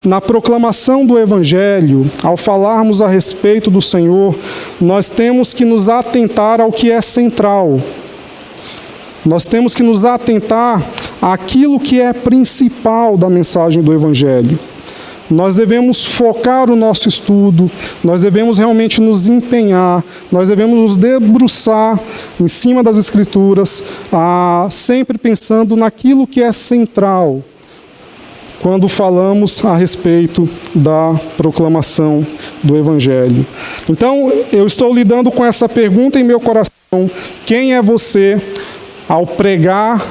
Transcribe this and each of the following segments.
na proclamação do Evangelho, ao falarmos a respeito do Senhor, nós temos que nos atentar ao que é central. Nós temos que nos atentar àquilo que é principal da mensagem do Evangelho. Nós devemos focar o nosso estudo, nós devemos realmente nos empenhar, nós devemos nos debruçar em cima das Escrituras, sempre pensando naquilo que é central, quando falamos a respeito da proclamação do Evangelho. Então, eu estou lidando com essa pergunta em meu coração: quem é você ao pregar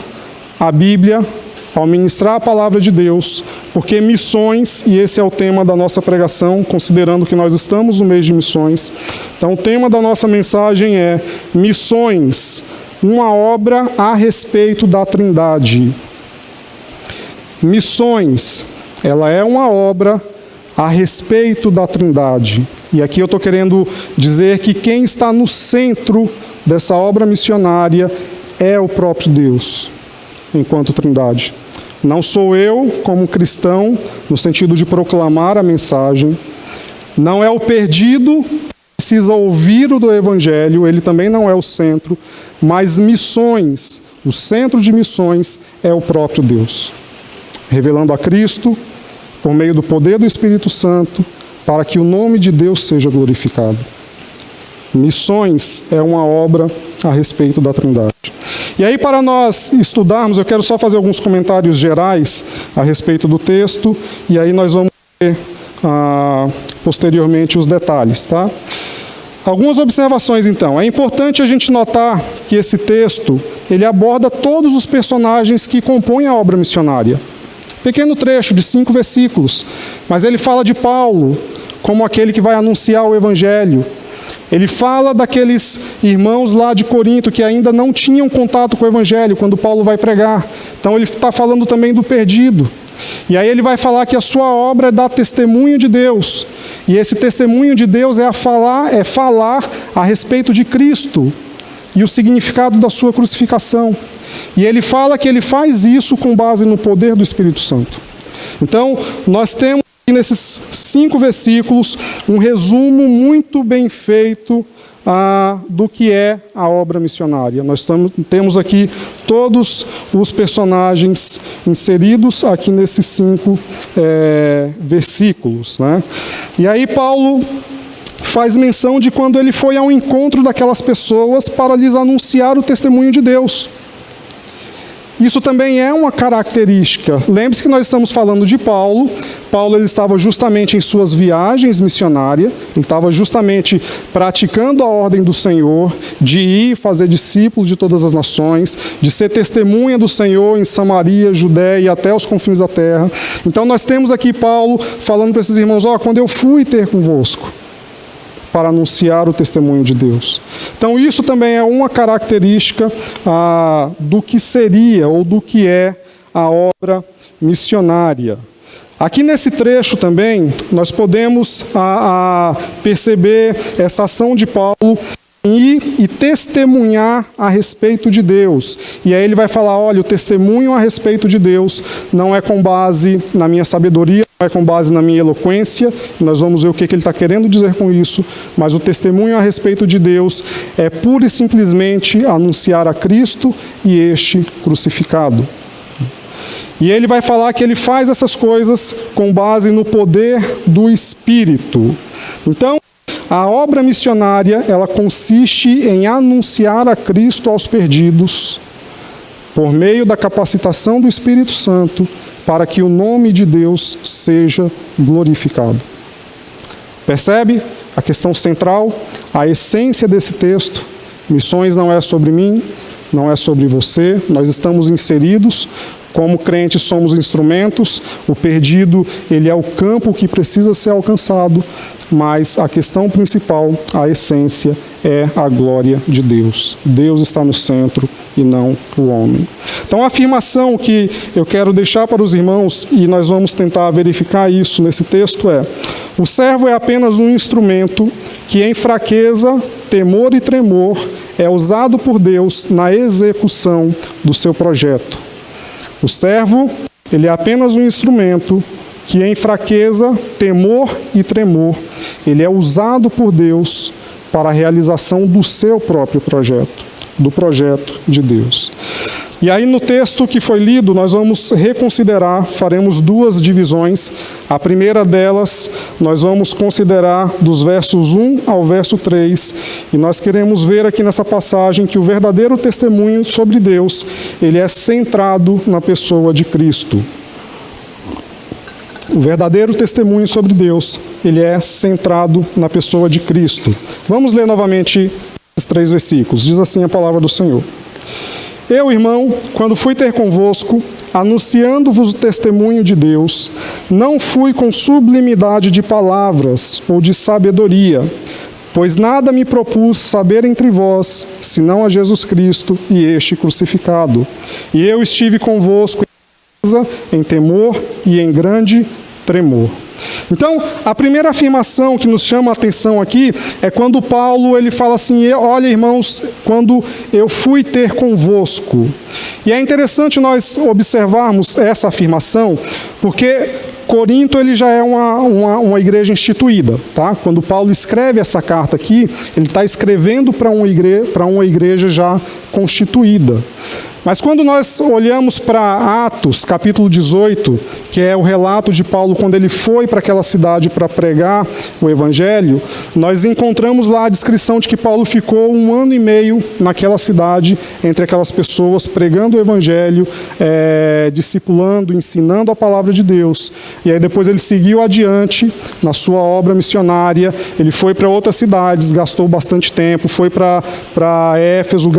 a Bíblia, ao ministrar a palavra de Deus? Porque missões, e esse é o tema da nossa pregação, considerando que nós estamos no mês de missões. Então, o tema da nossa mensagem é Missões, uma obra a respeito da Trindade. Missões, ela é uma obra a respeito da Trindade. E aqui eu estou querendo dizer que quem está no centro dessa obra missionária é o próprio Deus, enquanto Trindade. Não sou eu, como cristão, no sentido de proclamar a mensagem. Não é o perdido que precisa ouvir o do Evangelho, ele também não é o centro. Mas missões, o centro de missões é o próprio Deus, revelando a Cristo por meio do poder do Espírito Santo, para que o nome de Deus seja glorificado. Missões é uma obra a respeito da Trindade. E aí, para nós estudarmos, eu quero só fazer alguns comentários gerais a respeito do texto, e aí nós vamos ver posteriormente os detalhes, tá? Algumas observações, então. É importante a gente notar que esse texto, ele aborda todos os personagens que compõem a obra missionária. Pequeno trecho de 5 versículos, mas ele fala de Paulo como aquele que vai anunciar o Evangelho. Ele fala daqueles irmãos lá de Corinto que ainda não tinham contato com o Evangelho quando Paulo vai pregar. Então ele está falando também do perdido. E aí ele vai falar que a sua obra é dar testemunho de Deus. E esse testemunho de Deus é falar a respeito de Cristo e o significado da sua crucificação. E ele fala que ele faz isso com base no poder do Espírito Santo. Então, nós temos aqui nesses 5 versículos um resumo muito bem feito do que é a obra missionária. Nós temos aqui todos os personagens inseridos aqui nesses 5 versículos, né? E aí Paulo faz menção de quando ele foi ao encontro daquelas pessoas para lhes anunciar o testemunho de Deus. Isso também é uma característica. Lembre-se que nós estamos falando de Paulo. Paulo ele estava justamente em suas viagens missionárias, ele estava justamente praticando a ordem do Senhor, de ir fazer discípulos de todas as nações, de ser testemunha do Senhor em Samaria, Judéia e até os confins da terra. Então nós temos aqui Paulo falando para esses irmãos: quando eu fui ter convosco, para anunciar o testemunho de Deus. Então isso também é uma característica do que seria ou do que é a obra missionária. Aqui nesse trecho também nós podemos perceber essa ação de Paulo em ir e testemunhar a respeito de Deus. E aí ele vai falar: olha, o testemunho a respeito de Deus não é com base na minha sabedoria, não é com base na minha eloquência. Nós vamos ver o que ele está querendo dizer com isso. Mas o testemunho a respeito de Deus é pura e simplesmente anunciar a Cristo e este crucificado. E ele vai falar que ele faz essas coisas com base no poder do Espírito. Então, a obra missionária, ela consiste em anunciar a Cristo aos perdidos por meio da capacitação do Espírito Santo para que o nome de Deus seja glorificado. Percebe a questão central, a essência desse texto? Missões não é sobre mim, não é sobre você, nós estamos inseridos. Como crentes somos instrumentos, o perdido ele é o campo que precisa ser alcançado, mas a questão principal, a essência, é a glória de Deus. Deus está no centro e não o homem. Então a afirmação que eu quero deixar para os irmãos, e nós vamos tentar verificar isso nesse texto, é: o servo é apenas um instrumento que em fraqueza, temor e tremor é usado por Deus na execução do seu projeto. O servo, ele é apenas um instrumento que em fraqueza, temor e tremor, ele é usado por Deus para a realização do seu próprio projeto, do projeto de Deus. E aí no texto que foi lido, nós vamos reconsiderar, faremos duas divisões. A primeira delas, nós vamos considerar dos versos 1 ao verso 3, e nós queremos ver aqui nessa passagem que o verdadeiro testemunho sobre Deus, ele é centrado na pessoa de Cristo. O verdadeiro testemunho sobre Deus, ele é centrado na pessoa de Cristo. Vamos ler novamente esses 3 versículos. Diz assim a palavra do Senhor. Eu, irmão, quando fui ter convosco, anunciando-vos o testemunho de Deus, não fui com sublimidade de palavras ou de sabedoria, pois nada me propus saber entre vós, senão a Jesus Cristo e este crucificado. E eu estive convosco em temor e em grande tremor. Então, a primeira afirmação que nos chama a atenção aqui é quando Paulo ele fala assim: olha, irmãos, quando eu fui ter convosco. E é interessante nós observarmos essa afirmação, porque Corinto ele já é uma igreja instituída, tá? Quando Paulo escreve essa carta aqui, ele está escrevendo para uma igreja já constituída. Mas quando nós olhamos para Atos, capítulo 18, que é o relato de Paulo quando ele foi para aquela cidade para pregar o Evangelho, nós encontramos lá a descrição de que Paulo ficou 1 ano e meio naquela cidade, entre aquelas pessoas, pregando o Evangelho, discipulando, ensinando a palavra de Deus. E aí depois ele seguiu adiante na sua obra missionária, ele foi para outras cidades, gastou bastante tempo, foi para Éfeso,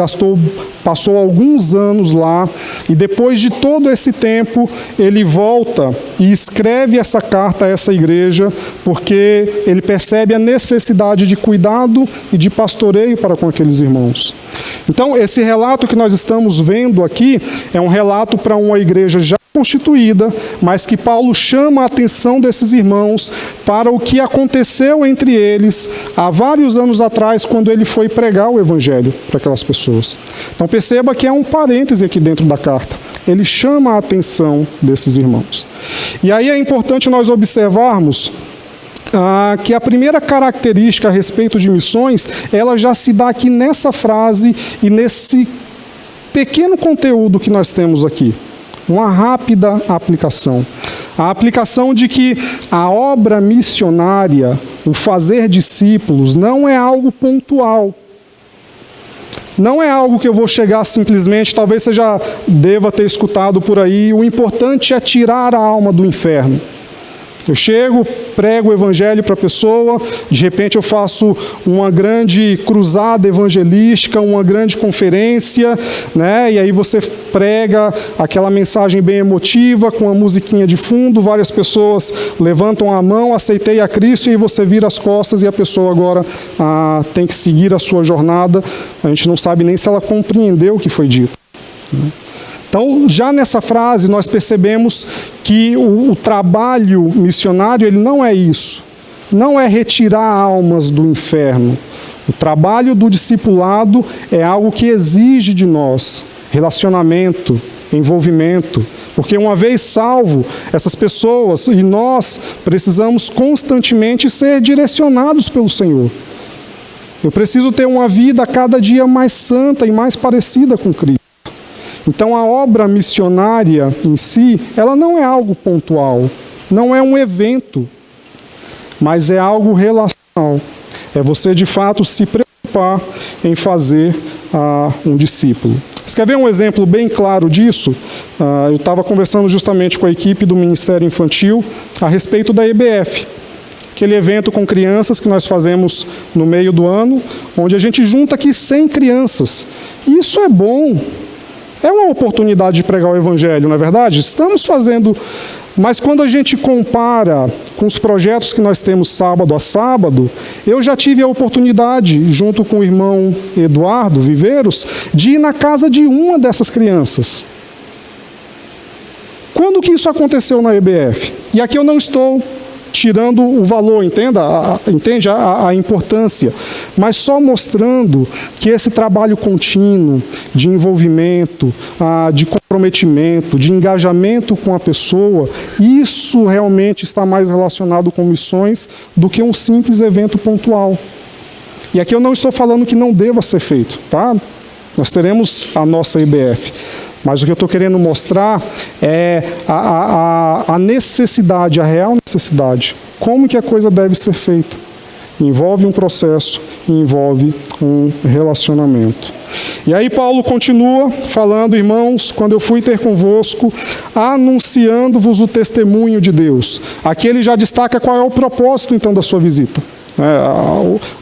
passou alguns anos lá, e depois de todo esse tempo, ele volta e escreve essa carta a essa igreja, porque ele percebe a necessidade de cuidado e de pastoreio para com aqueles irmãos. Então, esse relato que nós estamos vendo aqui é um relato para uma igreja já constituída, mas que Paulo chama a atenção desses irmãos para o que aconteceu entre eles há vários anos atrás, quando ele foi pregar o Evangelho para aquelas pessoas. Então perceba que é um parêntese aqui dentro da carta. Ele chama a atenção desses irmãos. E aí é importante nós observarmos que a primeira característica a respeito de missões, ela já se dá aqui nessa frase e nesse pequeno conteúdo que nós temos aqui. Uma rápida aplicação. A aplicação de que a obra missionária, o fazer discípulos, não é algo pontual. Não é algo que eu vou chegar simplesmente, talvez você já deva ter escutado por aí, o importante é tirar a alma do inferno. Eu chego, prego o evangelho para a pessoa, de repente eu faço uma grande cruzada evangelística, uma grande conferência, né? E aí você prega aquela mensagem bem emotiva, com a musiquinha de fundo, várias pessoas levantam a mão, aceitei a Cristo, e aí você vira as costas e a pessoa agora tem que seguir a sua jornada. A gente não sabe nem se ela compreendeu o que foi dito, né? Então, já nessa frase, nós percebemos que o trabalho missionário ele não é isso. Não é retirar almas do inferno. O trabalho do discipulado é algo que exige de nós relacionamento, envolvimento. Porque uma vez salvo, essas pessoas e nós precisamos constantemente ser direcionados pelo Senhor. Eu preciso ter uma vida cada dia mais santa e mais parecida com Cristo. Então a obra missionária em si, ela não é algo pontual, não é um evento, mas é algo relacional. É você de fato se preocupar em fazer um discípulo. Você quer ver um exemplo bem claro disso? Eu estava conversando justamente com a equipe do Ministério Infantil a respeito da EBF. Aquele evento com crianças que nós fazemos no meio do ano, onde a gente junta aqui 100 crianças. E isso é bom. É uma oportunidade de pregar o Evangelho, não é verdade? Estamos fazendo, mas quando a gente compara com os projetos que nós temos sábado a sábado, eu já tive a oportunidade, junto com o irmão Eduardo Viveiros, de ir na casa de uma dessas crianças. Quando que isso aconteceu na EBF? E aqui eu não estou tirando o valor, entende a importância. mas só mostrando que esse trabalho contínuo de envolvimento, de comprometimento, de engajamento com a pessoa, isso realmente está mais relacionado com missões do que um simples evento pontual. E aqui eu não estou falando que não deva ser feito, tá? Nós teremos a nossa IBF. Mas o que eu estou querendo mostrar é a necessidade, a real necessidade. Como que a coisa deve ser feita? Envolve um processo, envolve um relacionamento. E aí Paulo continua falando, irmãos, quando eu fui ter convosco, anunciando-vos o testemunho de Deus. Aqui ele já destaca qual é o propósito, então, da sua visita.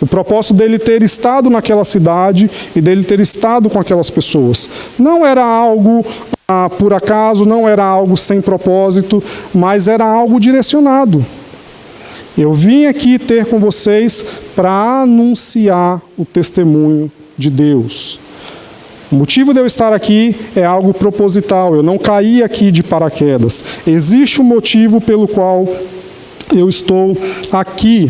O propósito dele ter estado naquela cidade e dele ter estado com aquelas pessoas. Não era algo por acaso, não era algo sem propósito, mas era algo direcionado. Eu vim aqui ter com vocês para anunciar o testemunho de Deus. O motivo de eu estar aqui é algo proposital, eu não caí aqui de paraquedas. Existe um motivo pelo qual eu estou aqui.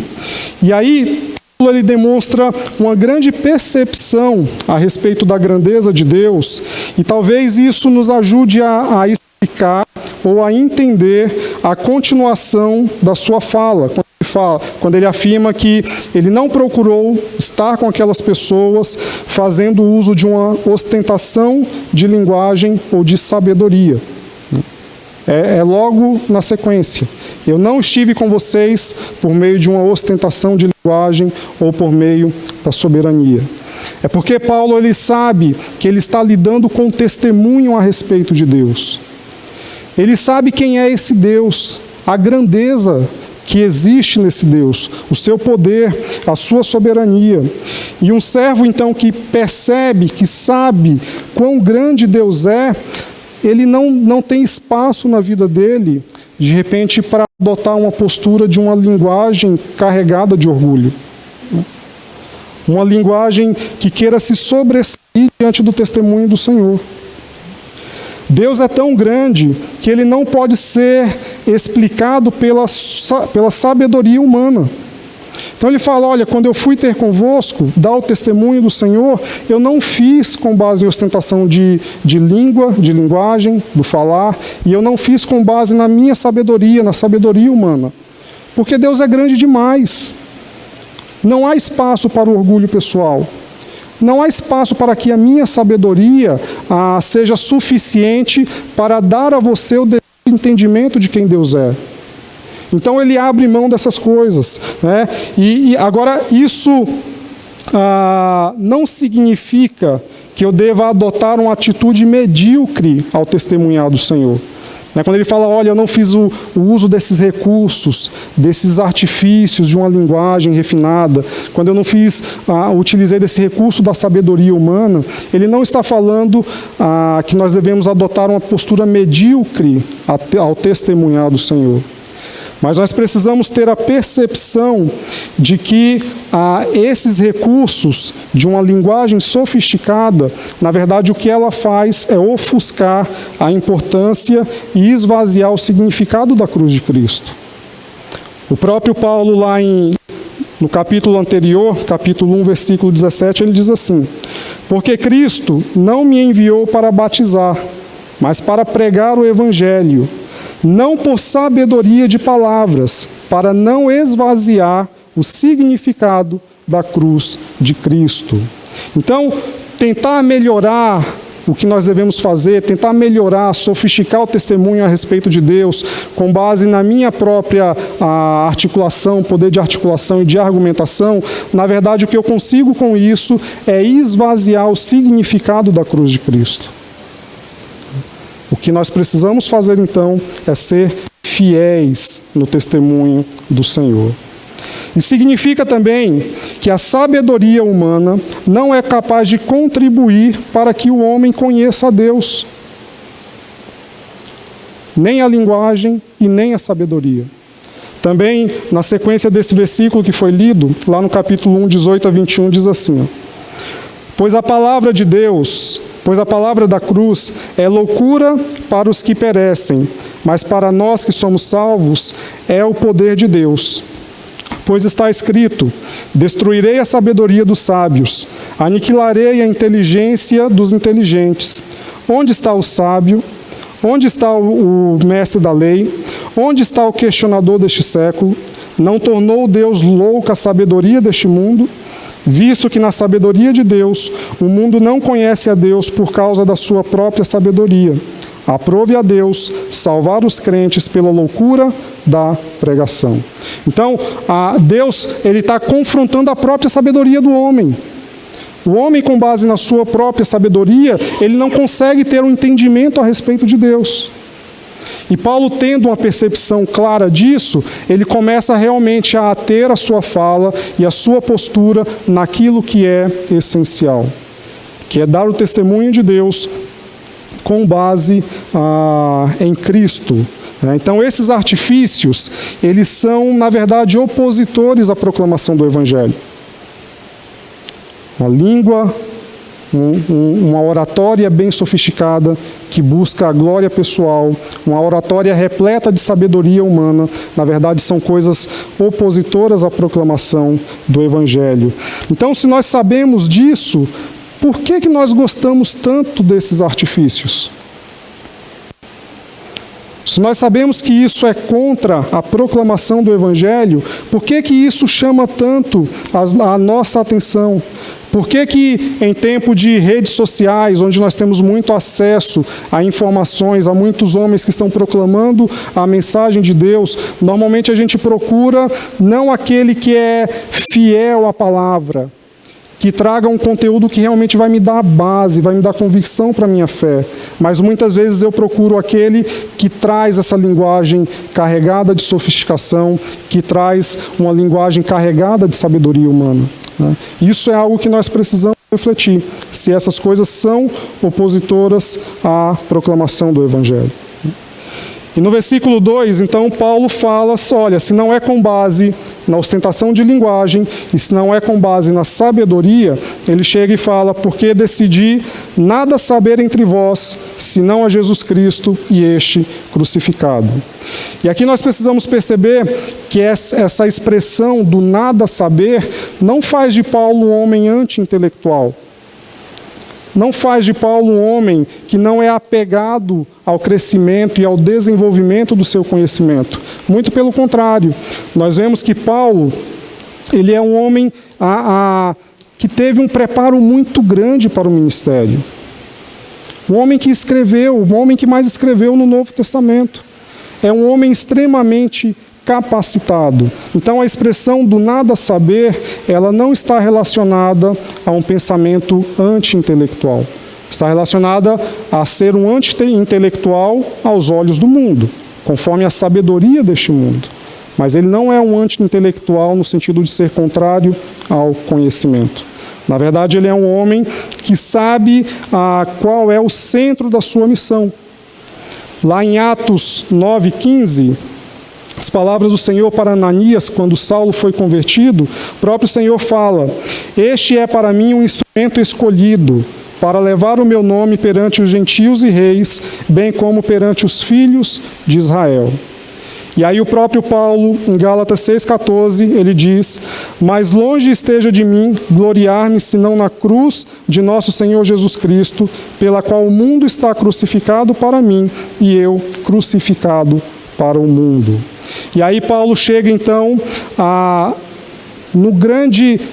E aí, ele demonstra uma grande percepção a respeito da grandeza de Deus, e talvez isso nos ajude a explicar ou a entender a continuação da sua fala. Quando ele afirma que ele não procurou estar com aquelas pessoas fazendo uso de uma ostentação de linguagem ou de sabedoria. É logo na sequência. Eu não estive com vocês por meio de uma ostentação de linguagem ou por meio da soberania. É porque Paulo ele sabe que ele está lidando com testemunho a respeito de Deus. Ele sabe quem é esse Deus, a grandeza que existe nesse Deus, o seu poder, a sua soberania. E um servo, então, que percebe, que sabe quão grande Deus é, ele não tem espaço na vida dele, de repente, para adotar uma postura de uma linguagem carregada de orgulho. Uma linguagem que queira se sobressair diante do testemunho do Senhor. Deus é tão grande que ele não pode ser explicado pela sabedoria humana. Então ele fala, olha, quando eu fui ter convosco, dar o testemunho do Senhor, eu não fiz com base em ostentação de língua, de linguagem, do falar, e eu não fiz com base na minha sabedoria, na sabedoria humana. Porque Deus é grande demais. Não há espaço para o orgulho pessoal. Não há espaço para que a minha sabedoria seja suficiente para dar a você o entendimento de quem Deus é. Então ele abre mão dessas coisas, né? E agora isso não significa que eu deva adotar uma atitude medíocre ao testemunhar do Senhor. Quando ele fala, olha, eu não fiz o uso desses recursos, desses artifícios de uma linguagem refinada, quando eu não utilizei desse recurso da sabedoria humana, ele não está falando que nós devemos adotar uma postura medíocre ao testemunhar do Senhor. Mas nós precisamos ter a percepção de que esses recursos de uma linguagem sofisticada, na verdade o que ela faz é ofuscar a importância e esvaziar o significado da cruz de Cristo. O próprio Paulo lá no capítulo anterior, capítulo 1, versículo 17, ele diz assim: porque Cristo não me enviou para batizar, mas para pregar o Evangelho, não por sabedoria de palavras, para não esvaziar o significado da cruz de Cristo. Então, tentar melhorar o que nós devemos fazer, tentar melhorar, sofisticar o testemunho a respeito de Deus, com base na minha própria articulação, poder de articulação e de argumentação, na verdade o que eu consigo com isso é esvaziar o significado da cruz de Cristo. O que nós precisamos fazer, então, é ser fiéis no testemunho do Senhor. E significa também que a sabedoria humana não é capaz de contribuir para que o homem conheça a Deus. Nem a linguagem e nem a sabedoria. Também, na sequência desse versículo que foi lido, lá no capítulo 1, 18 a 21, diz assim: pois a palavra de Deus... Pois a palavra da cruz é loucura para os que perecem, mas para nós que somos salvos é o poder de Deus. Pois está escrito, Destruirei a sabedoria dos sábios, aniquilarei a inteligência dos inteligentes. Onde está o sábio? Onde está o mestre da lei? Onde está o questionador deste século? Não tornou Deus louca a sabedoria deste mundo? Visto que na sabedoria de Deus, o mundo não conhece a Deus por causa da sua própria sabedoria. Aprove a Deus salvar os crentes pela loucura da pregação. Então, Deus está confrontando a própria sabedoria do homem. O homem, com base na sua própria sabedoria, ele não consegue ter um entendimento a respeito de Deus. E Paulo, tendo uma percepção clara disso, ele começa realmente a ter a sua fala e a sua postura naquilo que é essencial, que é dar o testemunho de Deus com base em Cristo. Então, esses artifícios, eles são, na verdade, opositores à proclamação do Evangelho. Uma língua, uma oratória bem sofisticada, que busca a glória pessoal, uma oratória repleta de sabedoria humana, na verdade são coisas opositoras à proclamação do Evangelho. Então, se nós sabemos disso, por que nós gostamos tanto desses artifícios? Se nós sabemos que isso é contra a proclamação do Evangelho, por que isso chama tanto a nossa atenção? Por que em tempo de redes sociais, onde nós temos muito acesso a informações, a muitos homens que estão proclamando a mensagem de Deus, normalmente a gente procura não aquele que é fiel à palavra, que traga um conteúdo que realmente vai me dar base, vai me dar convicção para a minha fé. Mas muitas vezes eu procuro aquele que traz essa linguagem carregada de sofisticação, que traz uma linguagem carregada de sabedoria humana. Isso é algo que nós precisamos refletir, se essas coisas são opositoras à proclamação do Evangelho. E no versículo 2, então, Paulo fala, olha, se não é com base na ostentação de linguagem, e se não é com base na sabedoria, ele chega e fala, porque decidi nada saber entre vós, senão a Jesus Cristo e este crucificado. E aqui nós precisamos perceber que essa expressão do nada saber não faz de Paulo um homem anti-intelectual. Não faz de Paulo um homem que não é apegado ao crescimento e ao desenvolvimento do seu conhecimento. Muito pelo contrário, nós vemos que Paulo, ele é um homem que teve um preparo muito grande para o ministério. Um homem que escreveu, o homem que mais escreveu no Novo Testamento. É um homem extremamente capacitado. Então, a expressão do nada saber, ela não está relacionada a um pensamento anti-intelectual. Está relacionada a ser um anti-intelectual aos olhos do mundo, conforme a sabedoria deste mundo. Mas ele não é um anti-intelectual no sentido de ser contrário ao conhecimento. Na verdade, ele é um homem que sabe qual é o centro da sua missão. Lá em Atos 9:15, as palavras do Senhor para Ananias, quando Saulo foi convertido, o próprio Senhor fala: este é para mim um instrumento escolhido, para levar o meu nome perante os gentios e reis, bem como perante os filhos de Israel. E aí o próprio Paulo, em Gálatas 6,14, ele diz: mas longe esteja de mim gloriar-me, senão na cruz de nosso Senhor Jesus Cristo, pela qual o mundo está crucificado para mim, e eu crucificado para o mundo. E aí Paulo chega então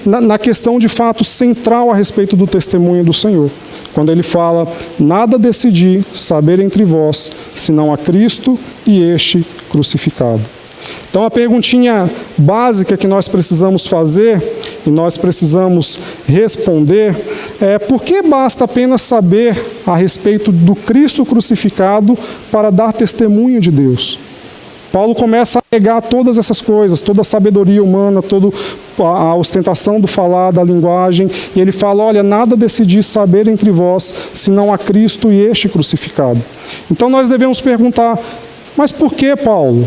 na questão de fato central a respeito do testemunho do Senhor, quando ele fala: nada decidi saber entre vós, senão a Cristo e este crucificado. Então a perguntinha básica que nós precisamos fazer e nós precisamos responder é: por que basta apenas saber a respeito do Cristo crucificado para dar testemunho de Deus? Paulo começa a negar todas essas coisas, toda a sabedoria humana, toda a ostentação do falar, da linguagem, e ele fala: olha, nada decidi saber entre vós, senão a Cristo e este crucificado. Então nós devemos perguntar: mas por que, Paulo?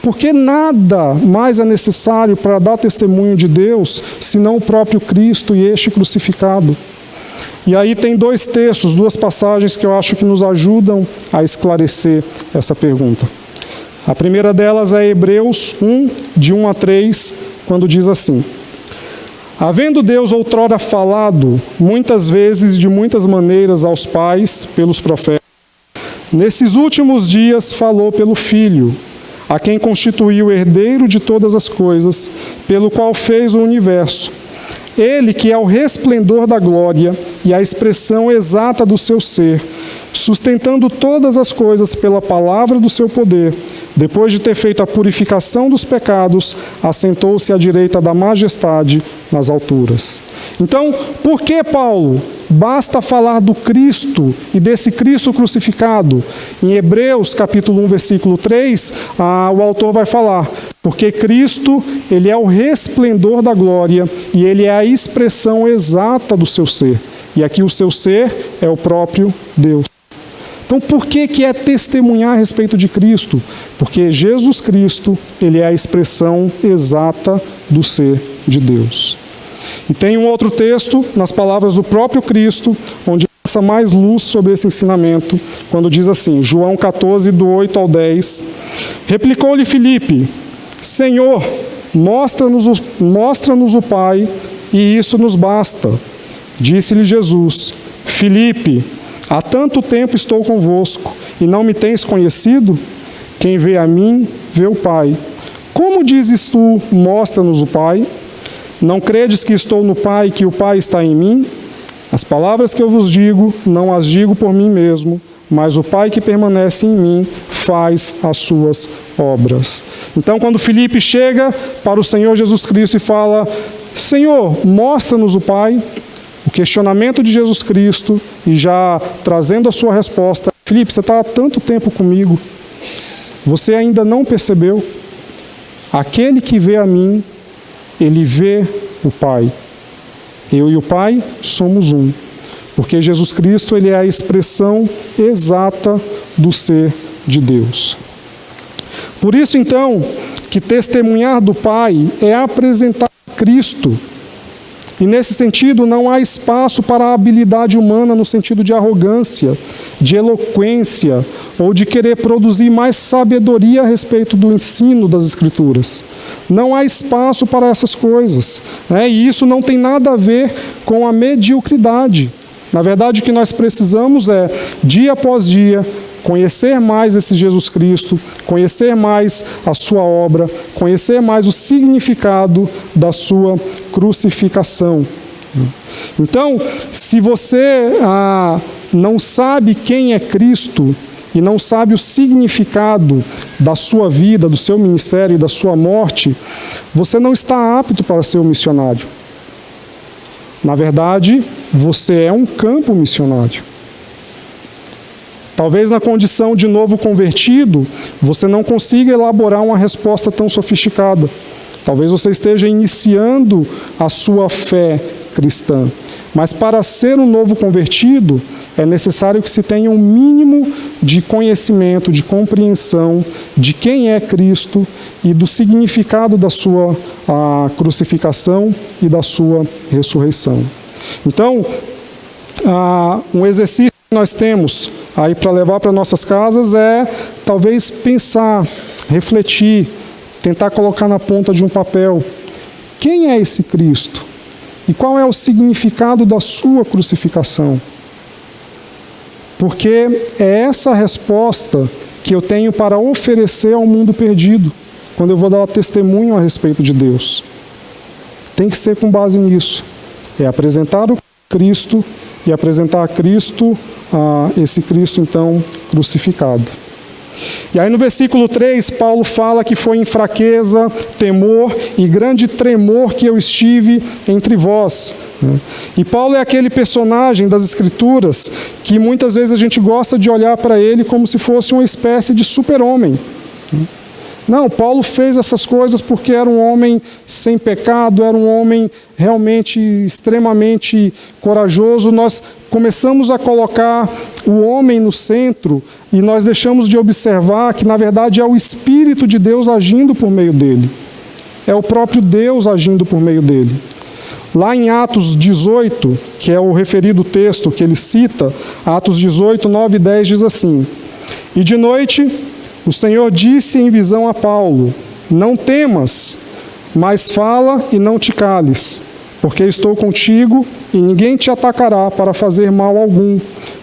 Porque nada mais é necessário para dar testemunho de Deus, senão o próprio Cristo e este crucificado. E aí tem dois textos, duas passagens que eu acho que nos ajudam a esclarecer essa pergunta. A primeira delas é Hebreus 1, de 1 a 3, quando diz assim: havendo Deus outrora falado muitas vezes e de muitas maneiras aos pais pelos profetas, nesses últimos dias falou pelo Filho, a quem constituiu o herdeiro de todas as coisas, pelo qual fez o universo. Ele que é o resplendor da glória e a expressão exata do seu ser, sustentando todas as coisas pela palavra do seu poder, depois de ter feito a purificação dos pecados, assentou-se à direita da majestade nas alturas. Então, por que, Paulo, basta falar do Cristo e desse Cristo crucificado? Em Hebreus, capítulo 1, versículo 3, o autor vai falar: porque Cristo, ele é o resplendor da glória e ele é a expressão exata do seu ser. E aqui o seu ser é o próprio Deus. Então, por que é testemunhar a respeito de Cristo? Porque Jesus Cristo, ele é a expressão exata do ser de Deus. E tem um outro texto, nas palavras do próprio Cristo, onde passa mais luz sobre esse ensinamento, quando diz assim, João 14, do 8 ao 10, replicou-lhe Filipe: Senhor, mostra-nos o Pai, e isso nos basta. Disse-lhe Jesus: Filipe, há tanto tempo estou convosco, e não me tens conhecido? Quem vê a mim, vê o Pai. Como dizes tu, mostra-nos o Pai? Não credes que estou no Pai e que o Pai está em mim? As palavras que eu vos digo, não as digo por mim mesmo, mas o Pai que permanece em mim faz as suas obras. Então, quando Filipe chega para o Senhor Jesus Cristo e fala: Senhor, mostra-nos o Pai, o questionamento de Jesus Cristo, e já trazendo a sua resposta: Filipe, você está há tanto tempo comigo, você ainda não percebeu? Aquele que vê a mim, ele vê o Pai. Eu e o Pai somos um. Porque Jesus Cristo, ele é a expressão exata do ser de Deus. Por isso, então, que testemunhar do Pai é apresentar Cristo. E nesse sentido, não há espaço para a habilidade humana no sentido de arrogância, de eloquência, ou de querer produzir mais sabedoria a respeito do ensino das Escrituras. Não há espaço para essas coisas, né? E isso não tem nada a ver com a mediocridade. Na verdade, o que nós precisamos é, dia após dia, conhecer mais esse Jesus Cristo, conhecer mais a sua obra, conhecer mais o significado da sua crucificação. Então, se você não sabe quem é Cristo e não sabe o significado da sua vida, do seu ministério e da sua morte, você não está apto para ser um missionário. Na verdade, você é um campo missionário. Talvez na condição de novo convertido, você não consiga elaborar uma resposta tão sofisticada. Talvez você esteja iniciando a sua fé cristã. Mas para ser um novo convertido, é necessário que se tenha um mínimo de conhecimento, de compreensão de quem é Cristo e do significado da sua crucificação e da sua ressurreição. Então, um exercício que nós temos aí para levar para nossas casas é talvez pensar, refletir, tentar colocar na ponta de um papel: quem é esse Cristo? E qual é o significado da sua crucificação? Porque é essa resposta que eu tenho para oferecer ao mundo perdido, quando eu vou dar testemunho a respeito de Deus. Tem que ser com base nisso. É apresentar o Cristo e apresentar a Cristo, esse Cristo então crucificado. E aí no versículo 3, Paulo fala que foi em fraqueza, temor e grande tremor que eu estive entre vós. E Paulo é aquele personagem das Escrituras que muitas vezes a gente gosta de olhar para ele como se fosse uma espécie de super-homem. Não, Paulo fez essas coisas porque era um homem sem pecado, era um homem realmente extremamente corajoso. Nós começamos a colocar o homem no centro e nós deixamos de observar que, na verdade, é o Espírito de Deus agindo por meio dele. É o próprio Deus agindo por meio dele. Lá em Atos 18, que é o referido texto que ele cita, Atos 18, 9 e 10 diz assim: E de noite o Senhor disse em visão a Paulo: Não temas, Mas fala e não te cales, porque estou contigo e ninguém te atacará para fazer mal algum,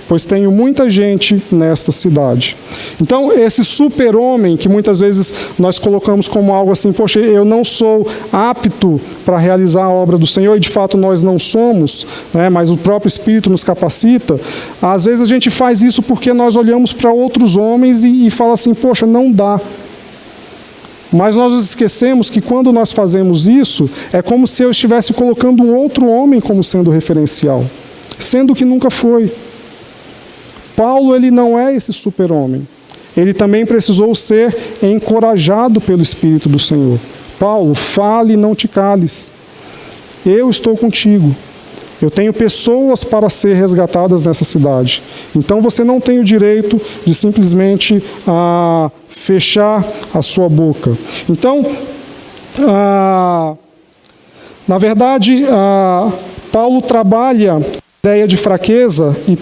pois tenho muita gente nesta cidade. Então, esse super-homem que muitas vezes nós colocamos como algo assim, poxa, eu não sou apto para realizar a obra do Senhor, e de fato nós não somos, né, mas o próprio Espírito nos capacita. Às vezes a gente faz isso porque nós olhamos para outros homens e fala assim, poxa, não dá. Mas nós nos esquecemos que quando nós fazemos isso, é como se eu estivesse colocando um outro homem como sendo referencial, sendo que nunca foi. Paulo, ele não é esse super-homem. Ele também precisou ser encorajado pelo Espírito do Senhor. Paulo, fale e não te cales. Eu estou contigo. Eu tenho pessoas para ser resgatadas nessa cidade. Então você não tem o direito de simplesmente fechar a sua boca. Então, na verdade, Paulo trabalha a ideia de fraqueza e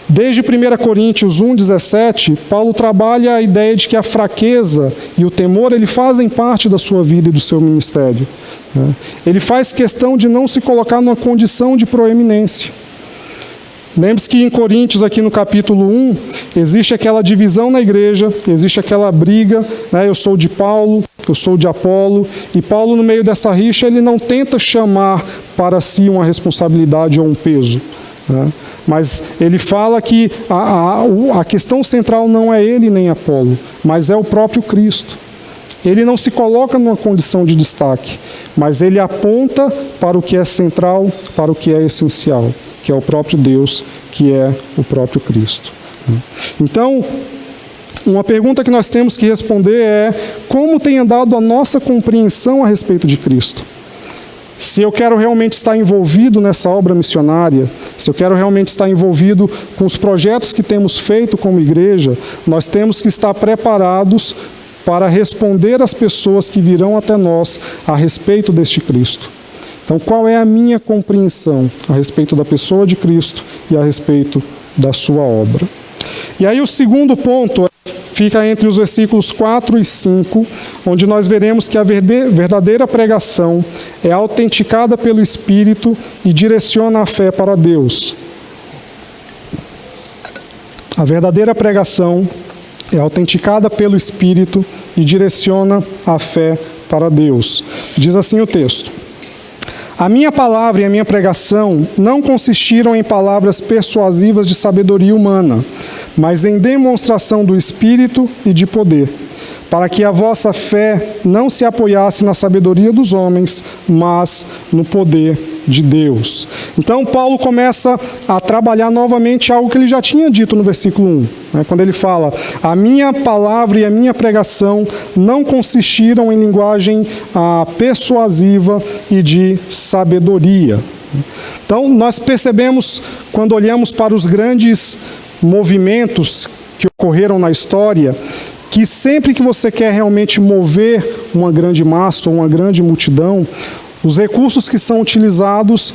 desde 1 Coríntios 1,17, Paulo trabalha a ideia de que a fraqueza e o temor, ele fazem parte da sua vida e do seu ministério. Ele faz questão de não se colocar numa condição de proeminência. Lembre-se que em Coríntios, aqui no capítulo 1, existe aquela divisão na igreja, existe aquela briga, né? Eu sou de Paulo, eu sou de Apolo, e Paulo, no meio dessa rixa, ele não tenta chamar para si uma responsabilidade ou um peso, né? Mas ele fala que a questão central não é ele nem Apolo, mas é o próprio Cristo. Ele não se coloca numa condição de destaque, mas ele aponta para o que é central, para o que é essencial, que é o próprio Deus, que é o próprio Cristo. Então, uma pergunta que nós temos que responder é: como tem andado a nossa compreensão a respeito de Cristo? Se eu quero realmente estar envolvido nessa obra missionária, se eu quero realmente estar envolvido com os projetos que temos feito como igreja, nós temos que estar preparados para responder às pessoas que virão até nós a respeito deste Cristo. Então, qual é a minha compreensão a respeito da pessoa de Cristo e a respeito da sua obra? E aí o segundo ponto fica entre os versículos 4 e 5, onde nós veremos que a verdadeira pregação é autenticada pelo Espírito e direciona a fé para Deus. A verdadeira pregação é autenticada pelo Espírito e direciona a fé para Deus. Diz assim o texto: a minha palavra e a minha pregação não consistiram em palavras persuasivas de sabedoria humana, mas em demonstração do Espírito e de poder, para que a vossa fé não se apoiasse na sabedoria dos homens, mas no poder de Deus. Então Paulo começa a trabalhar novamente algo que ele já tinha dito no versículo 1, né, quando ele fala: a minha palavra e a minha pregação não consistiram em linguagem persuasiva e de sabedoria. Então nós percebemos, quando olhamos para os grandes movimentos que ocorreram na história, que sempre que você quer realmente mover uma grande massa ou uma grande multidão, os recursos que são utilizados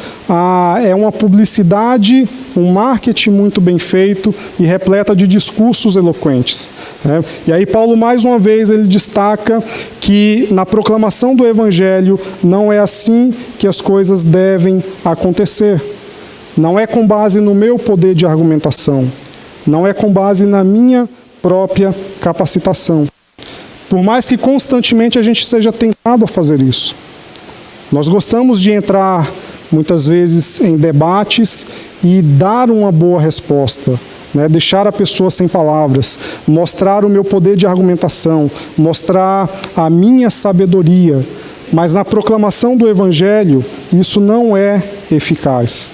é uma publicidade, um marketing muito bem feito e repleta de discursos eloquentes, né? E aí Paulo, mais uma vez, ele destaca que na proclamação do Evangelho não é assim que as coisas devem acontecer. Não é com base no meu poder de argumentação, não é com base na minha própria capacitação. Por mais que constantemente a gente seja tentado a fazer isso. Nós gostamos de entrar, muitas vezes, em debates e dar uma boa resposta, né? Deixar a pessoa sem palavras, mostrar o meu poder de argumentação, mostrar a minha sabedoria. Mas na proclamação do Evangelho, isso não é eficaz.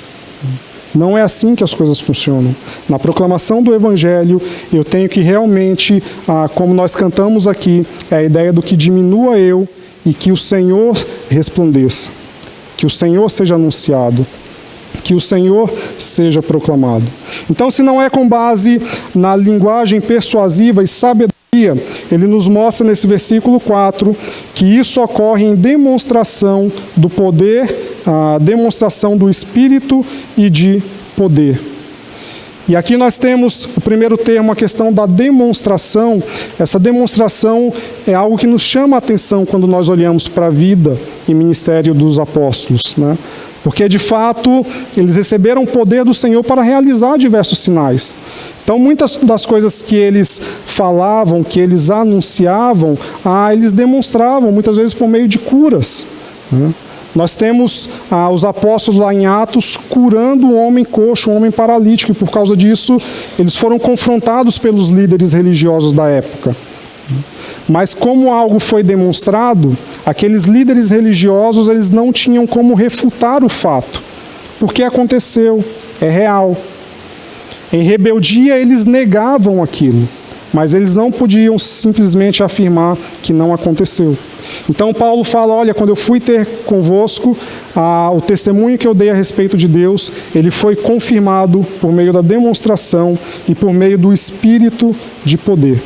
Não é assim que as coisas funcionam. Na proclamação do Evangelho, eu tenho que realmente, como nós cantamos aqui, é a ideia do que diminua eu e que o Senhor resplandeça, que o Senhor seja anunciado, que o Senhor seja proclamado. Então, se não é com base na linguagem persuasiva e sabedoria, ele nos mostra nesse versículo 4 que isso ocorre em demonstração do poder, a demonstração do Espírito e de poder. E aqui nós temos o primeiro termo, a questão da demonstração. Essa demonstração é algo que nos chama a atenção quando nós olhamos para a vida e ministério dos apóstolos, né? Porque, de fato, eles receberam o poder do Senhor para realizar diversos sinais. Então, muitas das coisas que eles falavam, que eles anunciavam, eles demonstravam, muitas vezes por meio de curas, né? Nós temos os apóstolos lá em Atos curando um homem coxo, um homem paralítico, e por causa disso eles foram confrontados pelos líderes religiosos da época. Mas como algo foi demonstrado, aqueles líderes religiosos eles não tinham como refutar o fato, porque aconteceu, é real. Em rebeldia eles negavam aquilo, mas eles não podiam simplesmente afirmar que não aconteceu. Então Paulo fala, olha, quando eu fui ter convosco, o testemunho que eu dei a respeito de Deus, ele foi confirmado por meio da demonstração e por meio do Espírito de poder.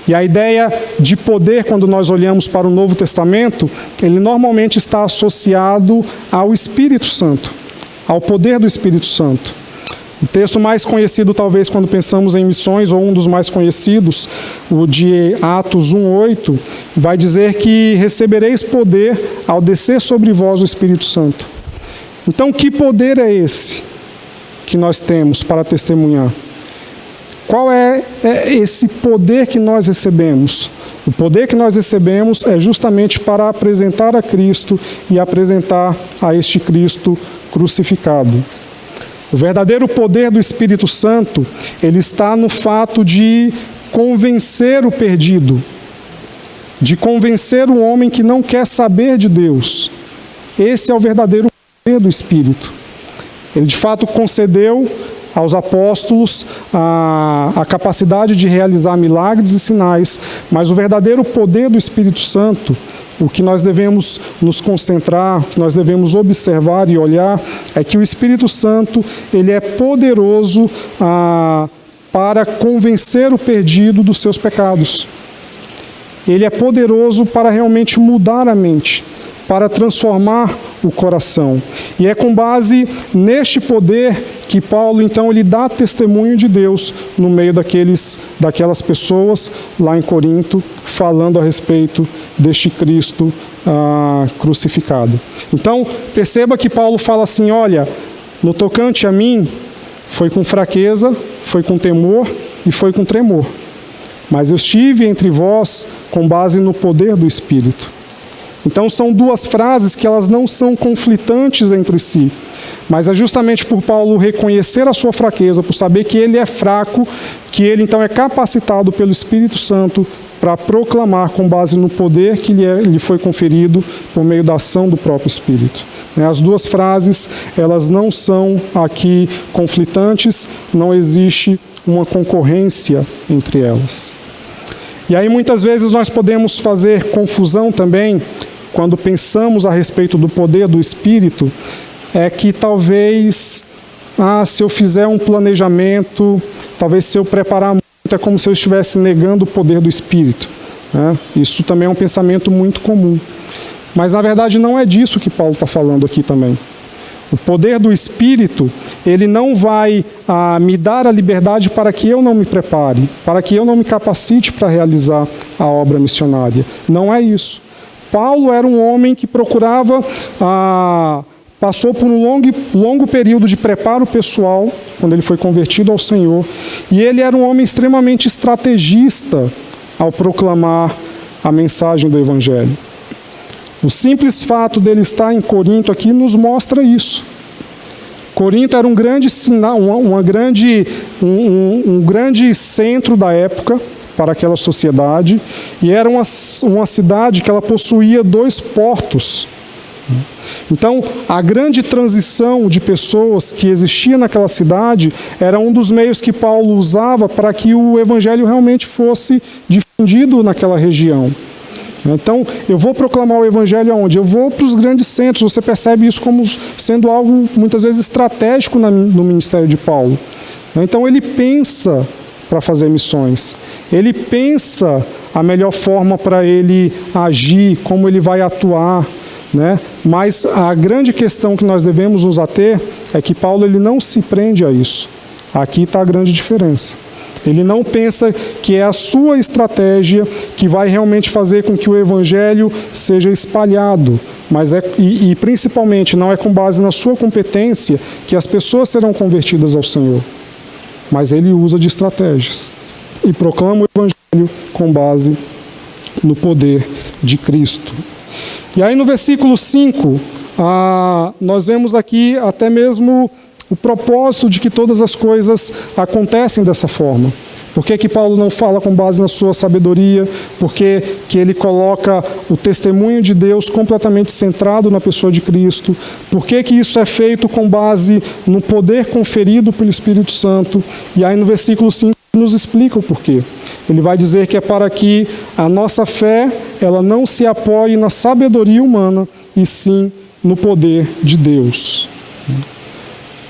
E a ideia de poder, quando nós olhamos para o Novo Testamento, ele normalmente está associado ao Espírito Santo, ao poder do Espírito Santo. O texto mais conhecido, talvez, quando pensamos em missões, ou um dos mais conhecidos, o de Atos 1:8, vai dizer que recebereis poder ao descer sobre vós o Espírito Santo. Então, que poder é esse que nós temos para testemunhar? Qual é esse poder que nós recebemos? O poder que nós recebemos é justamente para apresentar a Cristo e apresentar a este Cristo crucificado. O verdadeiro poder do Espírito Santo, ele está no fato de convencer o perdido, de convencer o homem que não quer saber de Deus. Esse é o verdadeiro poder do Espírito. Ele de fato concedeu aos apóstolos a capacidade de realizar milagres e sinais, mas o verdadeiro poder do Espírito Santo, o que nós devemos nos concentrar, o que nós devemos observar e olhar, é que o Espírito Santo ele é poderoso para convencer o perdido dos seus pecados. Ele é poderoso para realmente mudar a mente, para transformar o coração. E é com base neste poder que Paulo, então, ele dá testemunho de Deus no meio daquelas pessoas lá em Corinto, falando a respeito deste Cristo crucificado. Então, perceba que Paulo fala assim, olha, no tocante a mim, foi com fraqueza, foi com temor e foi com tremor. Mas eu estive entre vós com base no poder do Espírito. Então são duas frases que elas não são conflitantes entre si, mas é justamente por Paulo reconhecer a sua fraqueza, por saber que ele é fraco, que ele então é capacitado pelo Espírito Santo para proclamar com base no poder que lhe foi conferido por meio da ação do próprio Espírito. As duas frases, elas não são aqui conflitantes, não existe uma concorrência entre elas. E aí muitas vezes nós podemos fazer confusão também, quando pensamos a respeito do poder do Espírito, é que talvez, se eu fizer um planejamento, talvez se eu preparar muito, é como se eu estivesse negando o poder do Espírito, né? Isso também é um pensamento muito comum. Mas, na verdade, não é disso que Paulo está falando aqui também. O poder do Espírito, ele não vai me dar a liberdade para que eu não me prepare, para que eu não me capacite para realizar a obra missionária. Não é isso. Paulo era um homem que procurava, passou por um longo período de preparo pessoal, quando ele foi convertido ao Senhor, e ele era um homem extremamente estrategista ao proclamar a mensagem do Evangelho. O simples fato dele estar em Corinto aqui nos mostra isso. Corinto era um grande sinal, um grande centro da época para aquela sociedade, e era uma cidade que ela possuía 2 portos. Então, a grande transição de pessoas que existia naquela cidade era um dos meios que Paulo usava para que o evangelho realmente fosse difundido naquela região. Então, eu vou proclamar o evangelho aonde? Eu vou para os grandes centros. Você percebe isso como sendo algo, muitas vezes, estratégico no ministério de Paulo. Então, ele pensa para fazer missões. Ele pensa a melhor forma para ele agir, como ele vai atuar, né? Mas a grande questão que nós devemos nos ater é que Paulo ele não se prende a isso. Aqui está a grande diferença. Ele não pensa que é a sua estratégia que vai realmente fazer com que o evangelho seja espalhado, mas e principalmente não é com base na sua competência que as pessoas serão convertidas ao Senhor. Mas ele usa de estratégias e proclama o evangelho com base no poder de Cristo. E aí no versículo 5, nós vemos aqui até mesmo o propósito de que todas as coisas acontecem dessa forma. Por que Paulo não fala com base na sua sabedoria? Por que ele coloca o testemunho de Deus completamente centrado na pessoa de Cristo? Por que isso é feito com base no poder conferido pelo Espírito Santo? E aí no versículo 5 nos explica o porquê. Ele vai dizer que é para que a nossa fé ela não se apoie na sabedoria humana, e sim no poder de Deus.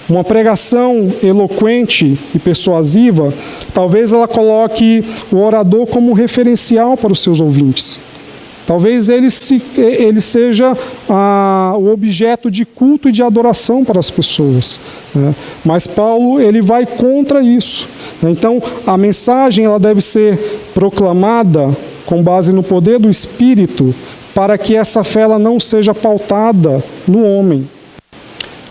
Uma pregação eloquente e persuasiva, talvez ela coloque o orador como referencial para os seus ouvintes. Talvez ele seja o objeto de culto e de adoração para as pessoas, né? Mas Paulo ele vai contra isso. Então, a mensagem ela deve ser proclamada com base no poder do Espírito, para que essa fé ela não seja pautada no homem.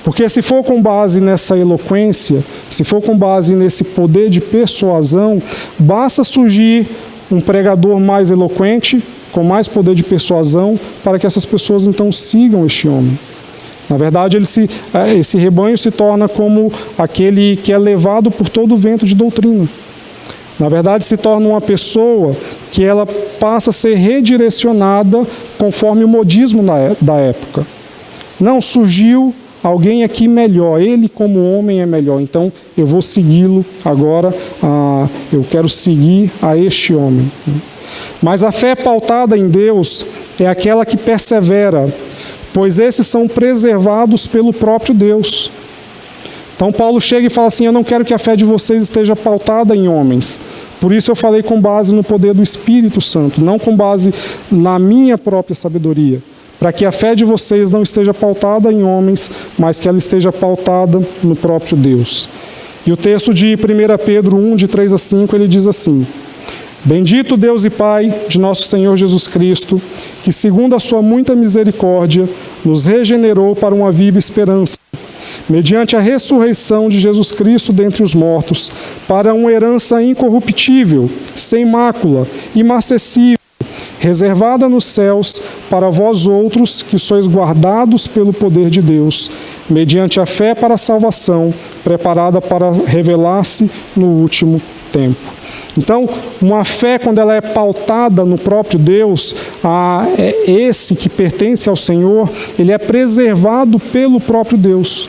Porque se for com base nessa eloquência, se for com base nesse poder de persuasão, basta surgir um pregador mais eloquente, com mais poder de persuasão, para que essas pessoas então sigam este homem. Na verdade, esse rebanho se torna como aquele que é levado por todo o vento de doutrina. Na verdade, se torna uma pessoa que ela passa a ser redirecionada conforme o modismo da época. Não surgiu alguém aqui melhor, ele como homem é melhor, então eu vou segui-lo agora, eu quero seguir a este homem. Mas a fé pautada em Deus é aquela que persevera, pois esses são preservados pelo próprio Deus. Então Paulo chega e fala assim, eu não quero que a fé de vocês esteja pautada em homens, por isso eu falei com base no poder do Espírito Santo, não com base na minha própria sabedoria, para que a fé de vocês não esteja pautada em homens, mas que ela esteja pautada no próprio Deus. E o texto de 1 Pedro 1, de 3 a 5, ele diz assim, Bendito Deus e Pai de nosso Senhor Jesus Cristo, que segundo a sua muita misericórdia, nos regenerou para uma viva esperança, mediante a ressurreição de Jesus Cristo dentre os mortos, para uma herança incorruptível, sem mácula, imacessível, reservada nos céus para vós outros que sois guardados pelo poder de Deus, mediante a fé para a salvação, preparada para revelar-se no último tempo. Então, uma fé, quando ela é pautada no próprio Deus, esse que pertence ao Senhor, ele é preservado pelo próprio Deus.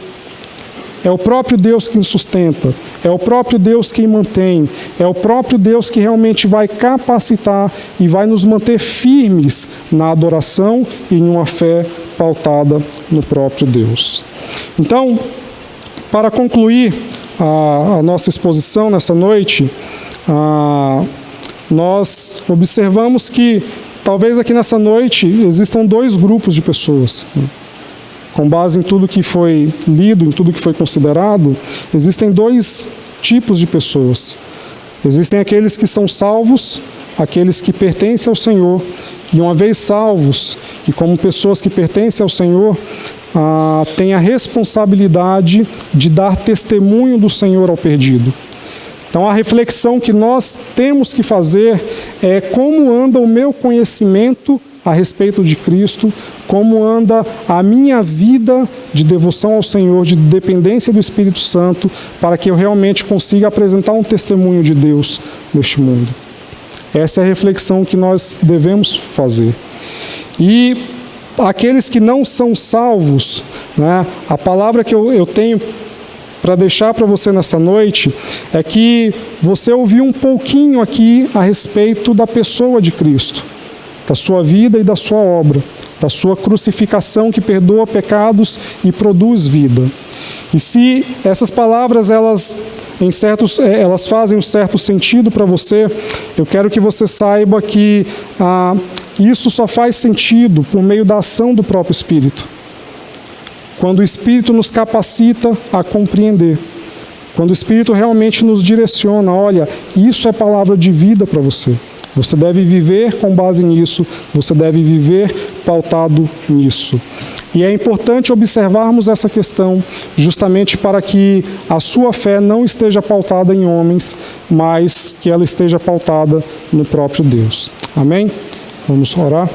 É o próprio Deus quem sustenta, é o próprio Deus quem mantém, é o próprio Deus que realmente vai capacitar e vai nos manter firmes na adoração e em uma fé pautada no próprio Deus. Então, para concluir a nossa exposição nessa noite, nós observamos que talvez aqui nessa noite existam dois grupos de pessoas. Com base em tudo que foi lido, em tudo que foi considerado, existem dois tipos de pessoas. Existem aqueles que são salvos, aqueles que pertencem ao Senhor, e uma vez salvos, e como pessoas que pertencem ao Senhor, têm a responsabilidade de dar testemunho do Senhor ao perdido. Então a reflexão que nós temos que fazer é como anda o meu conhecimento a respeito de Cristo, como anda a minha vida de devoção ao Senhor, de dependência do Espírito Santo, para que eu realmente consiga apresentar um testemunho de Deus neste mundo. Essa é a reflexão que nós devemos fazer. E aqueles que não são salvos, né, a palavra que eu tenho para deixar para você nessa noite é que você ouviu um pouquinho aqui a respeito da pessoa de Cristo, da sua vida e da sua obra, da sua crucificação que perdoa pecados e produz vida. E se essas palavras elas fazem um certo sentido para você, eu quero que você saiba que isso só faz sentido por meio da ação do próprio Espírito. Quando o Espírito nos capacita a compreender. Quando o Espírito realmente nos direciona, olha, isso é palavra de vida para você. Você deve viver com base nisso, você deve viver pautado nisso. E é importante observarmos essa questão justamente para que a sua fé não esteja pautada em homens, mas que ela esteja pautada no próprio Deus. Amém? Vamos orar?